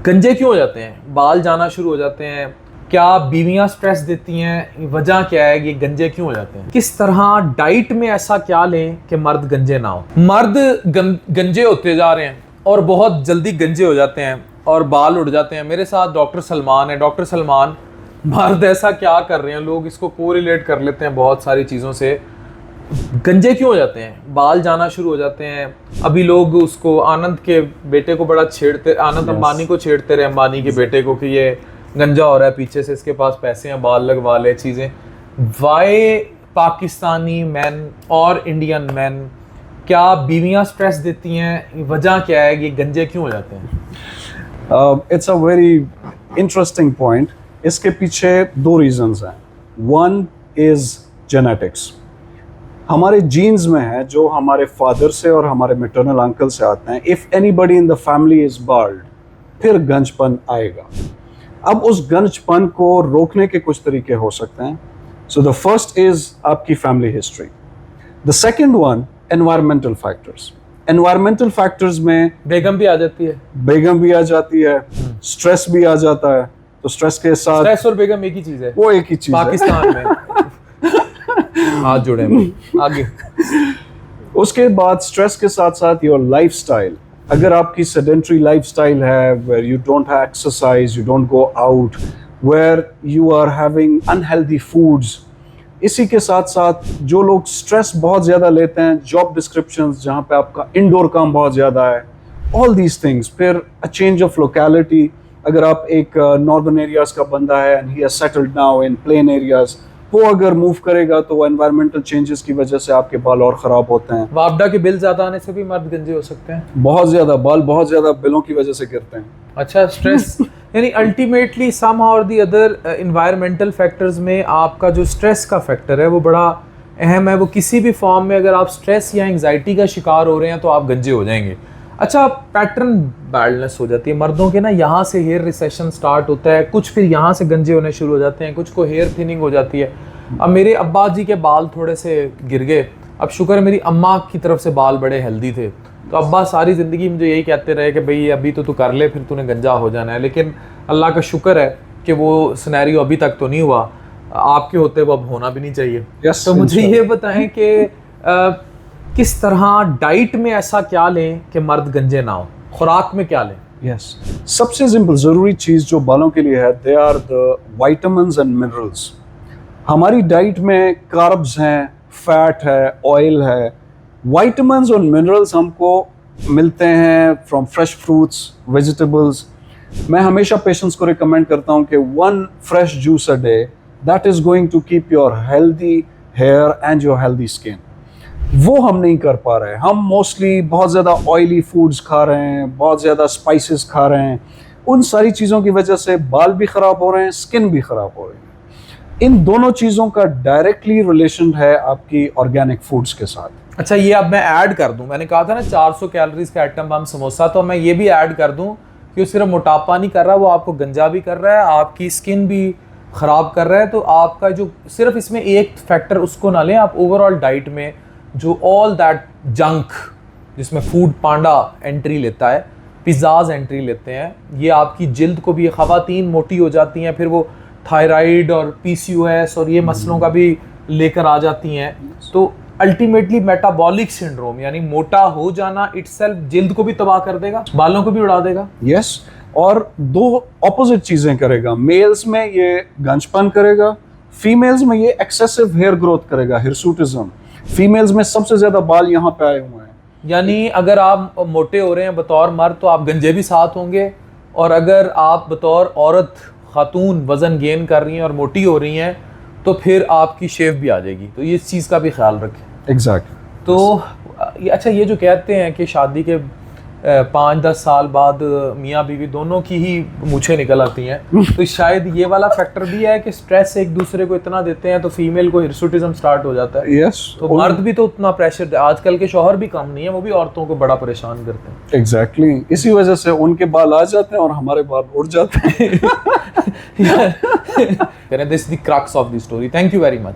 गंजे क्यों हो जाते हैं, बाल जाना शुरू हो जाते हैं, क्या बीवियां स्ट्रेस देती हैं, वजह क्या है, ये गंजे क्यों हो जाते हैं, किस तरह डाइट में ऐसा क्या लें कि मर्द गंजे ना हो। मर्द गंजे होते जा रहे हैं और बहुत जल्दी गंजे हो जाते हैं और बाल उड़ जाते हैं। मेरे साथ डॉक्टर सलमान है। डॉक्टर सलमान, मर्द ऐसा क्या कर रहे हैं, लोग इसको कोरिलेट कर लेते हैं बहुत सारी चीज़ों से। गंजे क्यों हो जाते हैं, बाल जाना शुरू हो जाते हैं। अभी लोग उसको आनंद के बेटे को बड़ा छेड़ते, आनंद अंबानी को छेड़ते रहे, अंबानी के बेटे को, कि ये गंजा हो रहा है, पीछे से इसके पास पैसे हैं, बाल लगवा ले चीज़ें। वाई पाकिस्तानी मैन और इंडियन मैन, क्या बीवियां स्ट्रेस देती हैं, वजह क्या है, ये गंजे क्यों हो जाते हैं? It's a very interesting point. इसके पीछे दो रीजंस हैं। वन इज जेनेटिक्स, हमारे जीन्स में है, जो हमारे फादर से और हमारे मैटरनल अंकल से आते हैं। If anybody in the family is bald, फिर गंजपन आएगा। अब उस गंजपन को रोकने के कुछ तरीके हो सकते हैं। सो द फर्स्ट इज आपकी family history. The second one, environmental factors. Environmental factors में बेगम भी आ जाती है, बेगम भी आ जाती है, स्ट्रेस भी आ जाता है। तो स्ट्रेस के साथ स्ट्रेस और बेगम एक ही चीज है, वो एक ही चीज पाकिस्तान में हाथ जुड़े हैं। आगे उसके बाद स्ट्रेस के साथ साथ योर लाइफस्टाइल। अगर आपकी सेडेंटरी लाइफस्टाइल है, where you don't have exercise, you don't go out, where you are having unhealthy foods. इसी के साथ साथ जो लोग स्ट्रेस बहुत ज़्यादा लेते हैं, जॉब डिस्क्रिप्शंस जहाँ पे आपका इंडोर काम बहुत ज़्यादा है, ऑल दीज थिंग्स। फिर अ चेंज ऑफ लोकेलिटी, अगर आप एक नॉर्दर्न एरियाज का बंदा है and he has settled now in plain areas, वो अगर मूव करेगा तो एनवायरमेंटल चेंजेस की वजह से आपके बाल और ख़राब होते हैं। वापडा के बिल ज़्यादा आने से भी मर्द गंजे हो सकते हैं। बहुत ज़्यादा बाल बहुत ज़्यादा बिलों की वजह से गिरते हैं। अच्छा, स्ट्रेस यानी अल्टीमेटली समहाउ और दी अदर इन्वायरमेंटल फैक्टर्स में आपका जो स्ट्रेस का फैक्टर है वो बड़ा अहम है। वो किसी भी फॉर्म में अगर आप स्ट्रेस या एंग्जाइटी का शिकार हो रहे हैं तो आप गंजे हो जाएंगे। अच्छा, पैटर्न बैडनेस हो जाती है मर्दों के ना, यहाँ से हेयर रिसेशन स्टार्ट होता है, कुछ फिर यहाँ से गंजे होने शुरू हो जाते हैं, कुछ को हेयर थिनिंग हो जाती है। अब मेरे अब्बा जी के बाल थोड़े से गिर गए, अब शुक्र है मेरी अम्मा की तरफ से बाल बड़े हेल्दी थे, तो अब्बा सारी ज़िंदगी मुझे यही कहते रहे कि भाई अभी तो तू कर ले, फिर तूने गंजा हो जाना है। लेकिन अल्लाह का शुक्र है कि वो सिनेरियो अभी तक तो नहीं हुआ, आपके होते वो अब होना भी नहीं चाहिए। yes, तो मुझे ये बताएं कि किस तरह डाइट में ऐसा क्या लें कि मर्द गंजे ना हो, खुराक में क्या लें? यस, सबसे सिंपल ज़रूरी चीज़ जो बालों के लिए है, they are the vitamins and minerals. हमारी डाइट में कार्ब्स हैं, फैट है, ऑयल है। विटामिन्स और मिनरल्स हमको मिलते हैं फ्रॉम फ्रेश फ्रूट्स, वेजिटेबल्स। मैं हमेशा पेशेंट्स को रिकमेंड करता हूँ कि 1 fresh juice a day, that is going to keep your healthy hair and your healthy skin. वो हम नहीं कर पा रहे हैं। हम मोस्टली बहुत ज़्यादा ऑयली फूड्स खा रहे हैं, बहुत ज़्यादा स्पाइसेस खा रहे हैं। उन सारी चीज़ों की वजह से बाल भी ख़राब हो रहे हैं, स्किन भी ख़राब हो रही है। इन दोनों चीज़ों का डायरेक्टली रिलेशन है आपकी ऑर्गेनिक फूड्स के साथ। अच्छा, ये अब मैं ऐड कर दूं, मैंने कहा था ना 400 कैलोरीज का आइटम बम समोसा, तो मैं ये भी ऐड कर दूं कि वो सिर्फ मोटापा नहीं कर रहा, वो आपको गंजा भी कर रहा है, आपकी स्किन भी ख़राब कर रहा है। तो आपका जो सिर्फ इसमें एक फैक्टर उसको ना लें, आप ओवरऑल डाइट में जो ऑल दैट जंक जिसमें फूड पांडा एंट्री लेता है, पिज़्ज़ाज एंट्री लेते हैं, ये आपकी जिल्द को भी, ख़वातीन मोटी हो जाती हैं, फिर वो थायराइड और PCOS और ये मसलों का भी लेकर आ जाती हैं। तो अल्टीमेटली मेटाबॉलिक सिंड्रोम यानी मोटा हो जाना इटसेल्फ जिल्द को भी तबाह कर देगा, बालों को भी उड़ा देगा। यस, और दो ऑपोजिट चीज़ें करेगा। मेल्स में ये गंजपन करेगा, फीमेल्स में ये एक्सेसिव हेयर ग्रोथ करेगा, हिरसूटिज्म। फीमेल्स में सबसे ज़्यादा बाल यहाँ पे आए हुए हैं। यानी अगर आप मोटे हो रहे हैं बतौर मर्द तो आप गंजे भी साथ होंगे, और अगर आप बतौर औरत खातून वज़न गेन कर रही हैं और मोटी हो रही हैं तो फिर आपकी शेव भी आ जाएगी। तो ये इस चीज़ का भी ख्याल रखें। एग्जैक्टली। तो अच्छा, ये जो कहते हैं कि शादी के 5-10 साल बाद मियाँ बीवी दोनों की ही मूछें निकल आती हैं, तो शायद ये वाला फैक्टर भी है कि स्ट्रेस एक दूसरे को इतना देते हैं तो फीमेल को हिरसूटिज्म स्टार्ट हो जाता है। यस, तो मर्द भी तो उतना प्रेशर, आजकल के शौहर भी कम नहीं है, वो भी औरतों को बड़ा परेशान करते हैं। एग्जैक्टली, इसी वजह से उनके बाल आ जाते हैं और हमारे बाल उड़ जाते हैं। This is the crux of the story. Thank you very much.